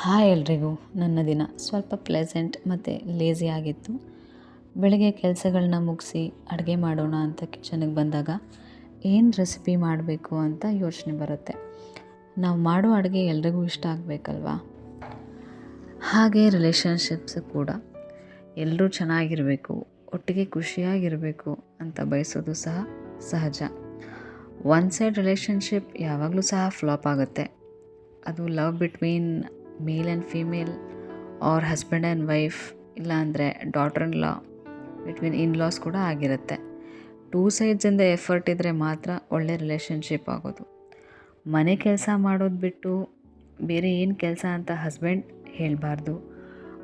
Hi ಎಲ್ರಿಗೂ. ನನ್ನ ದಿನ ಸ್ವಲ್ಪ ಪ್ಲೆಸೆಂಟ್ ಮತ್ತು ಲೇಝಿ ಆಗಿತ್ತು. ಬೆಳಗ್ಗೆ ಕೆಲಸಗಳನ್ನ ಮುಗಿಸಿ ಅಡುಗೆ ಮಾಡೋಣ ಅಂತ ಕಿಚನಿಗೆ ಬಂದಾಗ ಏನು ರೆಸಿಪಿ ಮಾಡಬೇಕು ಅಂತ ಯೋಚನೆ ಬರುತ್ತೆ. ನಾವು ಮಾಡೋ ಅಡುಗೆ ಎಲ್ರಿಗೂ ಇಷ್ಟ ಆಗಬೇಕಲ್ವಾ? ಹಾಗೆ ರಿಲೇಷನ್ಶಿಪ್ಸ್ ಕೂಡ ಎಲ್ಲರೂ ಚೆನ್ನಾಗಿರಬೇಕು, ಒಟ್ಟಿಗೆ ಖುಷಿಯಾಗಿರಬೇಕು ಅಂತ ಬಯಸೋದು ಸಹ ಸಹಜ. ಒನ್ ಸೈಡ್ ರಿಲೇಷನ್ಶಿಪ್ ಯಾವಾಗಲೂ ಸಹ ಫ್ಲಾಪ್ ಆಗುತ್ತೆ. ಅದು love between male and female or husband and wife, ಇಲ್ಲಾಂದರೆ daughter in law, between in laws ಕೂಡ ಆಗಿರುತ್ತೆ. ಟೂ ಸೈಡ್ಸಿಂದ ಎಫರ್ಟ್ ಇದ್ದರೆ ಮಾತ್ರ ಒಳ್ಳೆ ರಿಲೇಷನ್ಶಿಪ್ ಆಗೋದು. ಮನೆ ಕೆಲಸ ಮಾಡೋದು ಬಿಟ್ಟು ಬೇರೆ ಏನು ಕೆಲಸ ಅಂತ ಹಸ್ಬೆಂಡ್ ಹೇಳಬಾರ್ದು.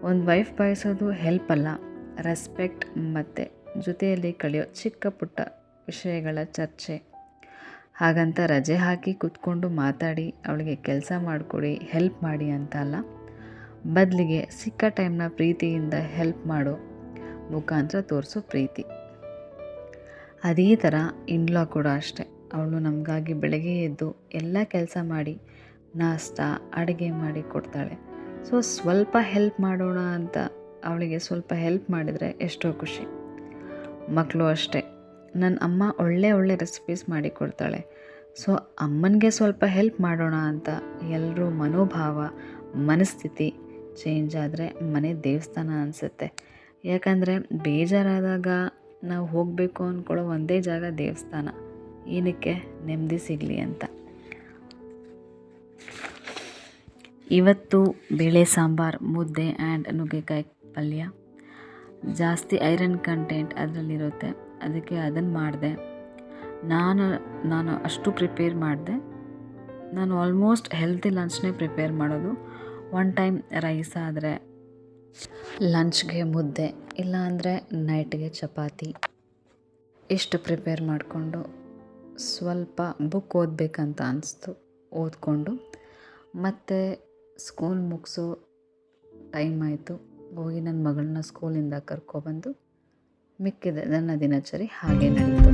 ಒಂದು ವೈಫ್ ಬಯಸೋದು ಹೆಲ್ಪ್ ಅಲ್ಲ, ರೆಸ್ಪೆಕ್ಟ್ ಮತ್ತು ಜೊತೆಯಲ್ಲಿ ಕಳೆಯೋ ಚಿಕ್ಕ ಪುಟ್ಟ ವಿಷಯಗಳ ಚರ್ಚೆ. ಹಾಗಂತ ರಜೆ ಹಾಕಿ ಕೂತ್ಕೊಂಡು ಮಾತಾಡಿ ಅವಳಿಗೆ ಕೆಲಸ ಮಾಡಿಕೊಡಿ, ಹೆಲ್ಪ್ ಮಾಡಿ ಅಂತ ಅಲ್ಲ. ಬದಲಿಗೆ ಸಿಕ್ಕ ಟೈಮ್ನ ಪ್ರೀತಿಯಿಂದ ಹೆಲ್ಪ್ ಮಾಡೋ ಮುಖಾಂತರ ತೋರಿಸೋ ಪ್ರೀತಿ. ಅದೇ ಥರ ಇನ್ಲಾ ಕೂಡ ಅಷ್ಟೆ. ಅವಳು ನಮಗಾಗಿ ಬೆಳಗ್ಗೆ ಎದ್ದು ಎಲ್ಲ ಕೆಲಸ ಮಾಡಿ ನಾಷ್ಟ ಅಡುಗೆ ಮಾಡಿ ಕೊಡ್ತಾಳೆ. ಸೊ ಸ್ವಲ್ಪ ಹೆಲ್ಪ್ ಮಾಡೋಣ ಅಂತ ಅವಳಿಗೆ ಸ್ವಲ್ಪ ಹೆಲ್ಪ್ ಮಾಡಿದರೆ ಎಷ್ಟೋ ಖುಷಿ. ಮಕ್ಕಳು ಅಷ್ಟೆ. ನನ್ನ ಅಮ್ಮ ಒಳ್ಳೆ ರೆಸಿಪೀಸ್ ಮಾಡಿ ಕೊಡ್ತಾಳೆ. ಸೊ ಅಮ್ಮನಿಗೆ ಸ್ವಲ್ಪ ಹೆಲ್ಪ್ ಮಾಡೋಣ ಅಂತ ಎಲ್ಲರೂ ಮನೋಭಾವ ಮನಸ್ಥಿತಿ ಚೇಂಜ್ ಆದರೆ ಮನೆ ದೇವಸ್ಥಾನ ಅನಿಸುತ್ತೆ. ಯಾಕಂದರೆ ಬೇಜಾರಾದಾಗ ನಾವು ಹೋಗಬೇಕು ಅಂದ್ಕೊಳ್ಳೋ ಒಂದೇ ಜಾಗ ದೇವಸ್ಥಾನ. ಏನಕ್ಕೆ? ನೆಮ್ಮದಿ ಸಿಗಲಿ ಅಂತ. ಇವತ್ತು ಬೇಳೆ ಸಾಂಬಾರು, ಮುದ್ದೆ ಆ್ಯಂಡ್ ನುಗ್ಗೆಕಾಯಿ ಪಲ್ಯ. ಜಾಸ್ತಿ ಐರನ್ ಕಂಟೆಂಟ್ ಅದರಲ್ಲಿರುತ್ತೆ, ಅದಕ್ಕೆ ಅದನ್ನು ಮಾಡಿದೆ. ನಾನು ಅಷ್ಟು ಪ್ರಿಪೇರ್ ಮಾಡಿದೆ. ನಾನು ಆಲ್ಮೋಸ್ಟ್ ಹೆಲ್ತಿ ಲಂಚ್ನೇ ಪ್ರಿಪೇರ್ ಮಾಡೋದು. ಒನ್ ಟೈಮ್ ರೈಸ್ ಆದರೆ ಲಂಚ್ಗೆ ಮುದ್ದೆ, ಇಲ್ಲಾಂದರೆ ನೈಟ್ಗೆ ಚಪಾತಿ. ಇಷ್ಟು ಪ್ರಿಪೇರ್ ಮಾಡಿಕೊಂಡು ಸ್ವಲ್ಪ ಬುಕ್ ಓದಬೇಕಂತ ಅನಿಸ್ತು. ಓದ್ಕೊಂಡು ಮತ್ತು ಸ್ಕೂಲ್ ಮುಗಿಸೋ ಟೈಮ್ ಆಯಿತು. ಹೋಗಿ ನನ್ನ ಮಗಳನ್ನ ಸ್ಕೂಲಿಂದ ಕರ್ಕೊಬಂದು ಮಿಕ್ಕಿದೆ ನನ್ನ ದಿನಚರಿ ಹಾಗೆ ನಡೀತು.